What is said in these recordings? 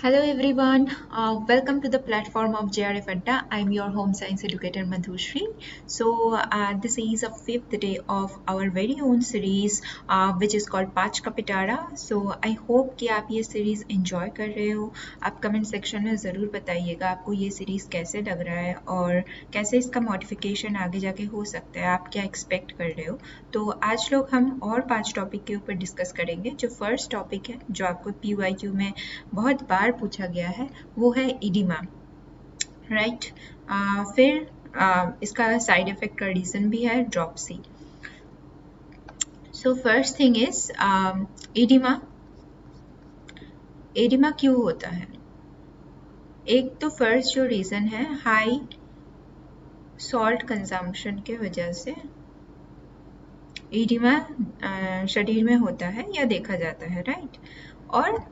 Hello everyone, welcome to the platform of JRF Adda. I'm your home science educator Madhushri. So this is a fifth day of our very own series which is called Pach Ka Pitara. So I hope कि आप ये series enjoy कर रहे हो. आप comment section में ज़रूर बताइएगा आपको ये series कैसे लग रहा है और कैसे इसका modification आगे जाके हो सकता है, आप क्या expect कर रहे हो. तो आज लोग हम और 5 टॉपिक के ऊपर डिस्कस करेंगे. जो फर्स्ट टॉपिक है जो आपको PYQ में बहुत बार पूछा गया है वो है इडिमा, राइट. फिर इसका साइड इफेक्ट का रीजन भी है dropsy. So first thing is oedema. Oedema क्यों होता है? एक तो फर्स्ट जो रीजन है हाई सॉल्ट कंजम्पशन के वजह से एडिमा शरीर में होता है या देखा जाता है, राइट. और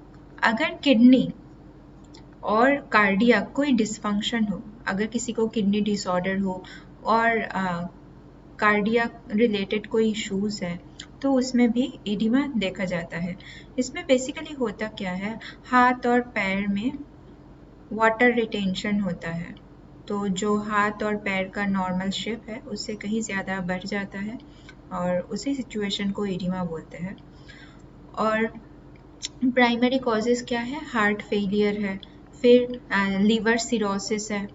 अगर किडनी और कार्डियक कोई डिसफंक्शन हो, अगर किसी को किडनी डिसऑर्डर हो और कार्डियक रिलेटेड कोई इश्यूज है तो उसमें भी एडिमा देखा जाता है. इसमें बेसिकली होता क्या है, हाथ और पैर में वाटर रिटेंशन होता है. तो जो हाथ और पैर का नॉर्मल शेप है उससे कहीं ज़्यादा बढ़ जाता है और उसी सिचुएशन को एडिमा बोलते हैं. और प्राइमरी कॉजेज़ क्या है, हार्ट फेलियर है, फिर लीवर सिरोसिस है.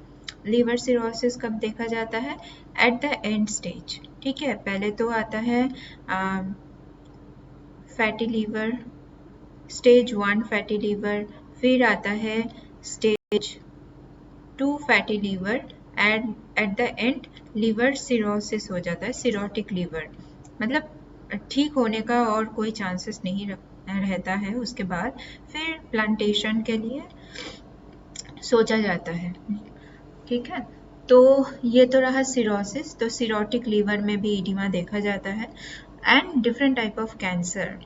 लीवर सिरोसिस कब देखा जाता है? एट द एंड स्टेज, ठीक है. पहले तो आता है fatty liver, stage 1 fatty liver, फिर आता है stage 2 fatty liver and at the end liver cirrhosis हो जाता है, सिरोटिक लीवर. मतलब ठीक होने का और कोई चांसेस नहीं रहता है. उसके बाद फिर प्लांटेशन के लिए सोचा जाता है, ठीक है. तो ये तो रहा सिरोसिस. तो सिरोटिक लीवर में भी एडिमा देखा जाता है. And different type of cancer,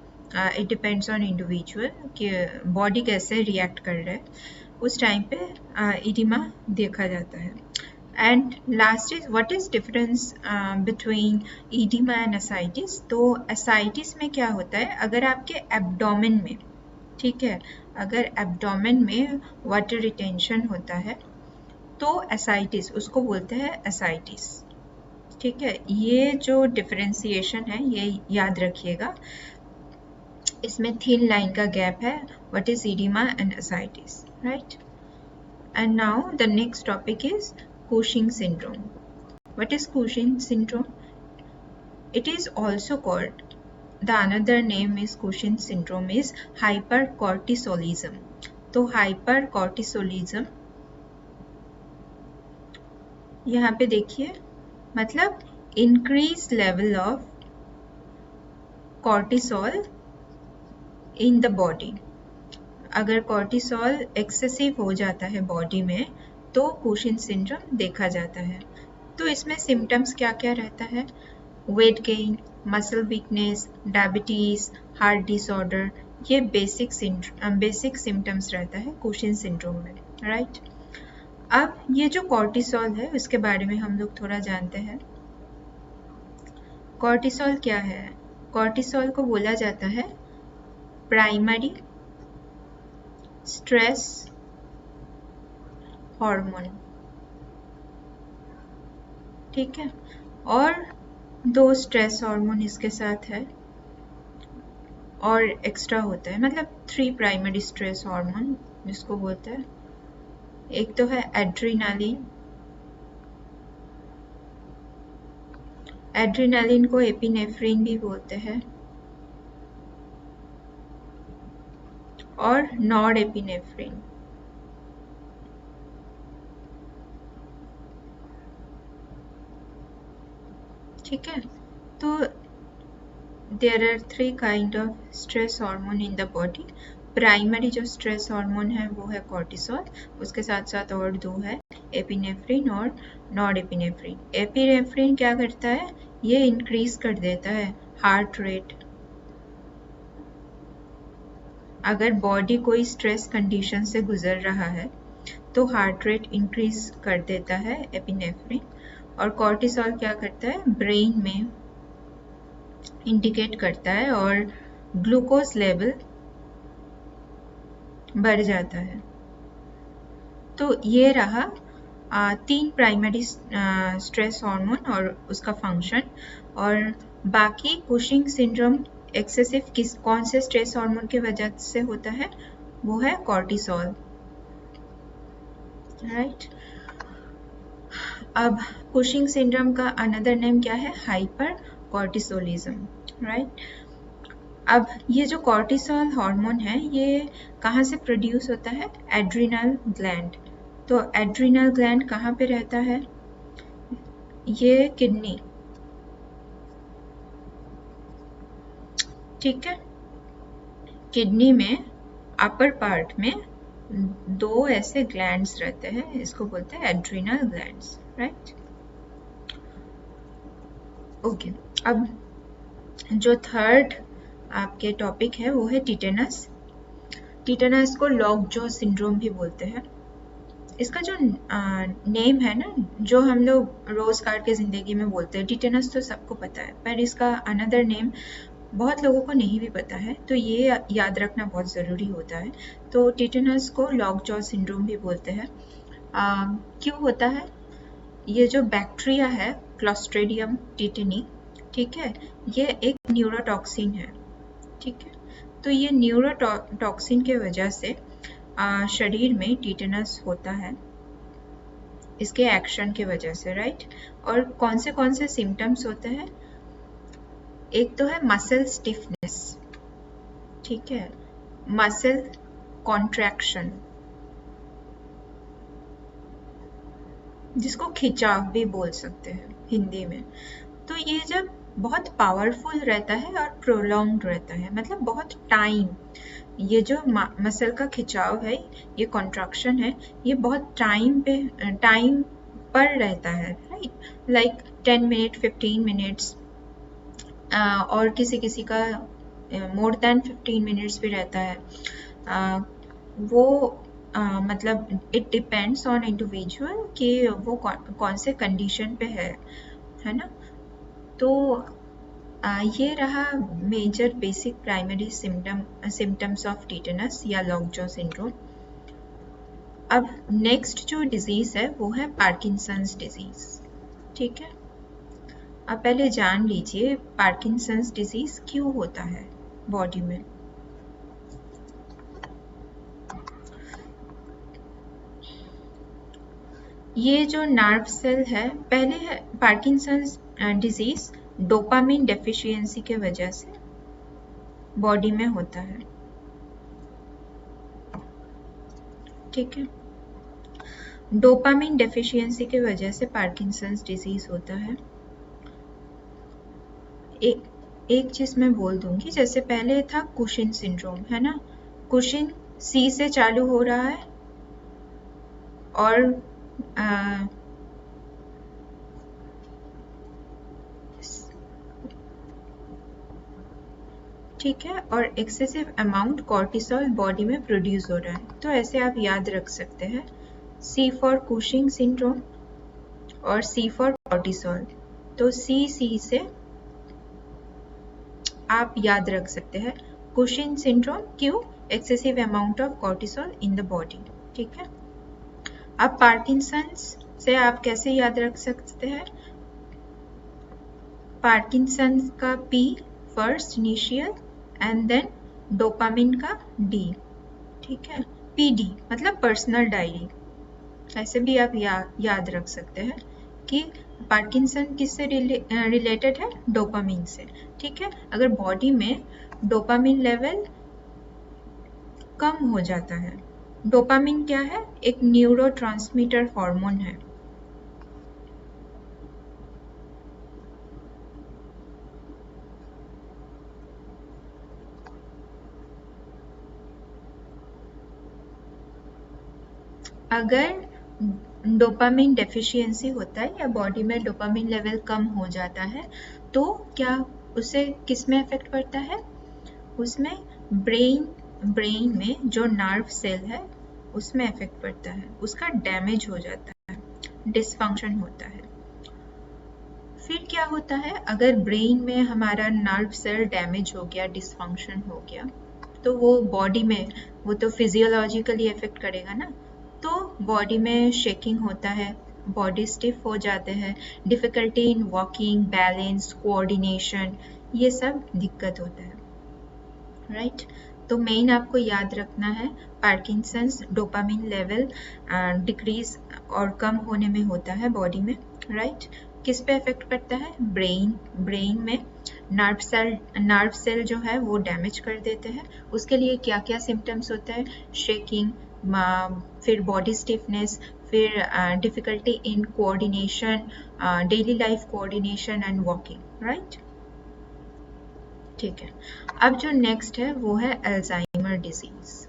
it depends on individual कि बॉडी कैसे रिएक्ट कर रहा है, उस टाइम पे एडिमा देखा जाता है. And last is what is difference between oedema and ascites. तो एसाइटिस में क्या होता है, अगर आपके एब्डोमेन में, ठीक है, अगर एब्डोमेन में वाटर रिटेंशन होता है तो एसाइटिस, उसको बोलते हैं एसाइटिस, ठीक है. ये जो डिफरेंशिएशन है ये याद रखिएगा. इसमें थिन लाइन का गैप है. What is oedema and ascites, right. And now the next topic is Cushing syndrome. What is Cushing syndrome? It is also called, the another name is Cushing syndrome is hypercortisolism. तो hypercortisolism यहाँ पे देखिए, मतलब increased level of cortisol in the body. अगर cortisol excessive हो जाता है body में तो कुशिन सिंड्रोम देखा जाता है. तो इसमें सिम्टम्स क्या क्या रहता है, weight gain, muscle weakness, diabetes, heart disorder, ये बेसिक सिम्टम्स रहता है कुशिन सिंड्रोम में, राइट. अब ये जो कॉर्टिसोल है उसके बारे में हम लोग थोड़ा जानते हैं. कॉर्टिसोल क्या है? कॉर्टिसोल को बोला जाता है प्राइमरी स्ट्रेस हार्मोन, ठीक है. और 2 स्ट्रेस हार्मोन इसके साथ है और एक्स्ट्रा होता है, मतलब 3 प्राइमरी स्ट्रेस हार्मोन जिसको बोलते हैं. एक तो है एड्रेनालिन, एड्रेनालिन को एपिनेफ्रिन भी बोलते हैं, और नॉर एपिनेफ्रिन. ठीक है. तो there are 3 kind of stress hormone in the body. Primary जो स्ट्रेस हार्मोन है वो है कॉर्टिसोल, उसके साथ साथ और 2 है, एपिनेफ्रिन और नॉर एपिनेफ्रिन. एपिनेफ्रिन क्या करता है, ये इंक्रीज कर देता है हार्ट रेट. अगर बॉडी कोई स्ट्रेस कंडीशन से गुजर रहा है तो हार्ट रेट इंक्रीज कर देता है एपिनेफ्रिन. और कॉर्टिसोल क्या करता है, ब्रेन में इंडिकेट करता है और ग्लूकोज लेवल बढ़ जाता है. तो ये रहा 3 प्राइमरी स्ट्रेस हार्मोन और उसका फंक्शन। और बाकी कुशिंग सिंड्रोम एक्सेसिव कौन से स्ट्रेस हार्मोन की वजह से होता है, वो है कॉर्टिसोल, राइट। अब कुशिंग सिंड्रोम का अनदर नेम क्या है, हाइपर कॉर्टिसोलिज्म, राइट। अब ये जो कॉर्टिसोल हार्मोन है ये कहाँ से प्रोड्यूस होता है, एड्रिनल ग्लैंड। तो एड्रिनल ग्लैंड कहाँ पे रहता है, ये किडनी, ठीक है। किडनी में अपर पार्ट में 2 ऐसे ग्लैंड्स रहते हैं, इसको बोलते हैं एड्रिनल ग्लैंड्स, राइट। ओके, अब जो थर्ड आपके टॉपिक है वो है टिटेनस। टिटेनस को लॉकजॉ सिंड्रोम भी बोलते हैं। इसका जो नेम है ना, जो हम लोग रोजगार के जिंदगी में बोलते हैं, टिटेनस तो सबको पता है, पर इसका अनदर नेम बहुत लोगों को नहीं भी पता है, तो ये याद रखना बहुत ज़रूरी होता है। तो टिटेनस को लॉकजॉ सिंड्रोम भी बोलते हैं। क्यों होता है, ये जो बैक्टीरिया है क्लोस्ट्रीडियम टिटेनी, ठीक है, ये एक न्यूरोटॉक्सिन है, ठीक है। तो ये न्यूरोटॉक्सिन के वजह से शरीर में टिटेनस होता है, इसके एक्शन की वजह से, राइट। और कौन से सिम्टम्स होते हैं, एक तो है मसल स्टिफनेस, ठीक है, मसल कॉन्ट्रैक्शन, जिसको खिंचाव भी बोल सकते हैं हिंदी में। तो ये जब बहुत पावरफुल रहता है और प्रोलॉन्ग्ड रहता है, मतलब बहुत टाइम, ये जो मसल का खिंचाव है, ये कॉन्ट्रैक्शन है, ये बहुत टाइम पर रहता है, राइट, लाइक 10 मिनट 15 मिनट्स, और किसी का मोर देन 15 मिनट्स भी रहता है। वो मतलब इट डिपेंड्स ऑन इंडिविजुअल कि वो कौन से कंडीशन पे है ना। तो ये रहा major basic primary symptoms of tetanus या लॉकजॉ सिंड्रोम। अब नेक्स्ट जो डिजीज है वो है पार्किंसंस डिजीज, ठीक है। अब पहले जान लीजिए पार्किंसंस डिजीज क्यों होता है बॉडी में। ये जो नर्व सेल है, पहले है पार्किंसंस डिजीज डोपामिन डेफिशिएंसी के वजह से बॉडी में होता है, ठीक है। डोपामिन डेफिशिएंसी की वजह से पार्किंसंस डिजीज होता है। एक चीज मैं बोल दूंगी, जैसे पहले था कुशिन सिंड्रोम, है ना, कुशिन सी से चालू हो रहा है और ठीक है, और एक्सेसिव अमाउंट कॉर्टिसोल बॉडी में प्रोड्यूस हो रहा है। तो ऐसे आप याद रख सकते हैं, सी फॉर कुशिंग सिंड्रोम और सी फॉर कॉर्टिसोल। तो सी से आप याद रख सकते हैं कुशिन सिंड्रोम, क्यों, excessive amount of cortisol in the body, ठीक है। अब पार्किंसंस से आप कैसे याद रख सकते हैं, पार्किंसंस का P first initial and then dopamine का डी, ठीक है, पीडी मतलब पर्सनल डायरी। ऐसे भी आप याद रख सकते हैं कि पार्किंसन किससे रिलेटेड है, डोपामिन से, ठीक है। अगर बॉडी में डोपामिन लेवल कम हो जाता है, डोपामिन क्या है, एक न्यूरोट्रांसमीटर हार्मोन है, अगर डोपामिन डेफिशिएंसी होता है या बॉडी में डोपामिन लेवल कम हो जाता है, तो क्या उसे किस में इफेक्ट पड़ता है, उसमें ब्रेन में जो नर्व सेल है उसमें इफेक्ट पड़ता है, उसका डैमेज हो जाता है, डिसफंक्शन होता है। फिर क्या होता है, अगर ब्रेन में हमारा नर्व सेल डैमेज हो गया, डिसफंक्शन हो गया, तो वो बॉडी में वो तो फिजियोलॉजिकली इफेक्ट करेगा ना, तो बॉडी में शेकिंग होता है, बॉडी स्टिफ हो जाते हैं, difficulty in walking, balance, coordination, ये सब दिक्कत होता है, राइट। तो मेन आपको याद रखना है पार्किंसंस डोपामिन लेवल डिक्रीज और कम होने में होता है बॉडी में, राइट। किस पे इफेक्ट करता है? ब्रेन में नर्व सेल जो है वो डैमेज कर देते हैं। उसके लिए क्या क्या सिम्टम्स होते हैं? शेकिंग, फिर बॉडी स्टिफनेस, फिर difficulty in coordination, daily life coordination and walking, right. ठीक है, अब जो नेक्स्ट है वो है अल्जाइमर डिजीज।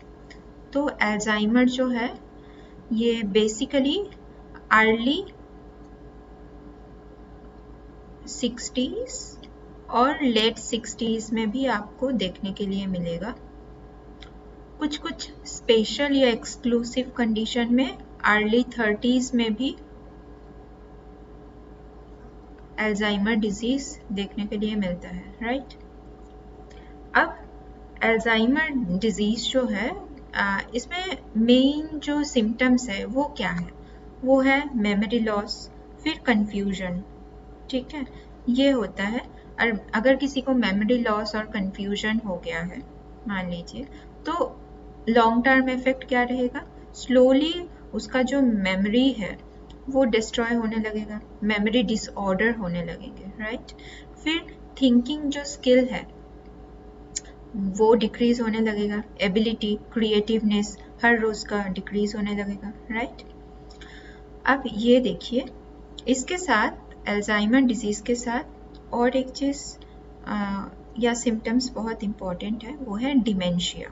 तो अल्जाइमर जो है ये बेसिकली अर्ली 60s और लेट 60s में भी आपको देखने के लिए मिलेगा। कुछ कुछ स्पेशल या एक्सक्लूसिव कंडीशन में अर्ली 30s में भी अल्जाइमर डिजीज देखने के लिए मिलता है, राइट। अब अल्जाइमर डिजीज जो है इसमें मेन जो सिम्टम्स है वो क्या है? वो है मेमोरी लॉस, फिर कंफ्यूजन, ठीक है, ये होता है। और अगर किसी को मेमोरी लॉस और कंफ्यूजन हो गया है मान लीजिए, तो लॉन्ग टर्म इफेक्ट क्या रहेगा? स्लोली उसका जो मेमोरी है वो डिस्ट्रॉय होने लगेगा, मेमोरी डिसऑर्डर होने लगेंगे, राइट। फिर थिंकिंग जो स्किल है वो डिक्रीज होने लगेगा, एबिलिटी, क्रिएटिवनेस हर रोज का डिक्रीज होने लगेगा, राइट। अब ये देखिए, इसके साथ अल्जाइमर डिजीज के साथ और एक चीज या सिम्टम्स बहुत इंपॉर्टेंट है, वो है डिमेंशिया,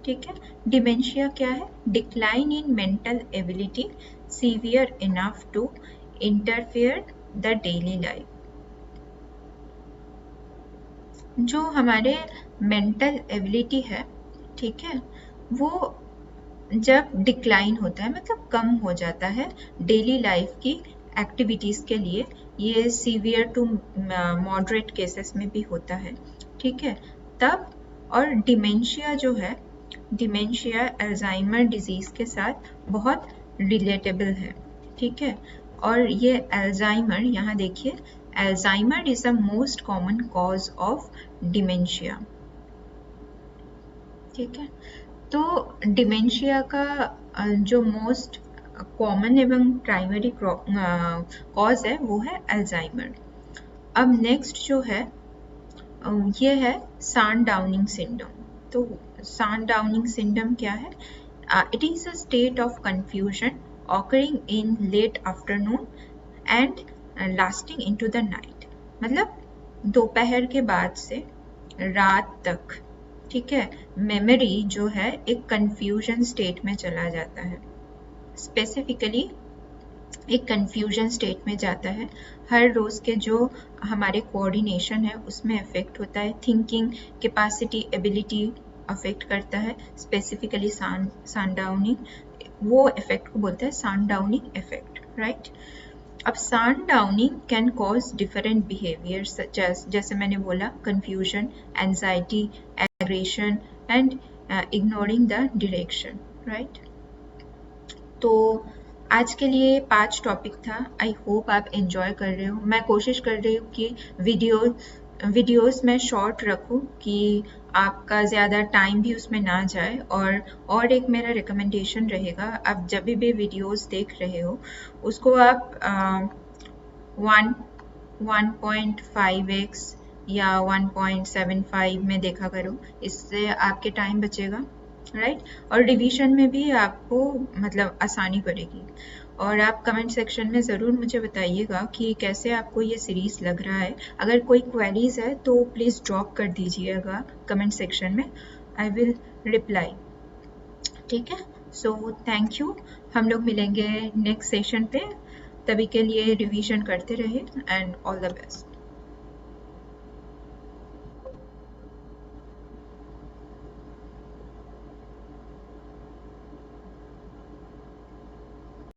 ठीक है। डिमेंशिया क्या है? Decline in mental ability severe enough to interfere the daily life. जो हमारे मेंटल एबिलिटी है, ठीक है, वो जब डिक्लाइन होता है मतलब कम हो जाता है डेली लाइफ की एक्टिविटीज़ के लिए, ये सीवियर टू मॉडरेट केसेस में भी होता है, ठीक है, तब। और डिमेंशिया जो है, डिमेंशिया अल्जाइमर डिजीज़ के साथ बहुत रिलेटेबल है, ठीक है। और ये अल्जाइमर, यहाँ देखिए, Alzheimer is the most common cause of dementia, ठीक है। तो डिमेंशिया का जो मोस्ट कॉमन एवं प्राइमरी कॉज है वो है अल्जाइमर। अब नेक्स्ट जो है ये है सांडाउनिंग सिंड्रोम। तो सांडाउनिंग सिंड्रोम क्या है? It is a state of confusion occurring in late afternoon and lasting into the night, मतलब दोपहर के बाद से रात तक, ठीक है, मेमोरी जो है एक कंफ्यूजन स्टेट में चला जाता है, स्पेसिफिकली एक कंफ्यूजन स्टेट में जाता है। हर रोज के जो हमारे कोऑर्डिनेशन है उसमें इफेक्ट होता है, थिंकिंग कैपेसिटी, एबिलिटी अफेक्ट करता है, स्पेसिफिकली सांडाउनिंग, वो इफेक्ट को बोलते हैं सांडाउनिंग इफेक्ट, राइट। अब sundowning can cause different behaviour such as, जैसे मैंने बोला, confusion, anxiety, aggression and ignoring the direction, right. तो आज के लिए 5 टॉपिक था। आई होप आप एंजॉय कर रहे हो। मैं कोशिश कर रही हूँ कि वीडियोस में शॉर्ट रखूँ कि आपका ज़्यादा टाइम भी उसमें ना जाए। और एक मेरा रिकमेंडेशन रहेगा, आप जब भी वीडियोस देख रहे हो उसको आप 1.5x या 1.75 में देखा करो, इससे आपके टाइम बचेगा, राइट। और रिवीजन में भी आपको मतलब आसानी पड़ेगी। और आप कमेंट सेक्शन में ज़रूर मुझे बताइएगा कि कैसे आपको ये सीरीज़ लग रहा है। अगर कोई क्वेरीज है तो प्लीज़ ड्रॉप कर दीजिएगा कमेंट सेक्शन में, आई विल रिप्लाई, ठीक है। सो थैंक यू, हम लोग मिलेंगे नेक्स्ट सेशन पे। तभी के लिए रिवीजन करते रहे एंड ऑल द बेस्ट।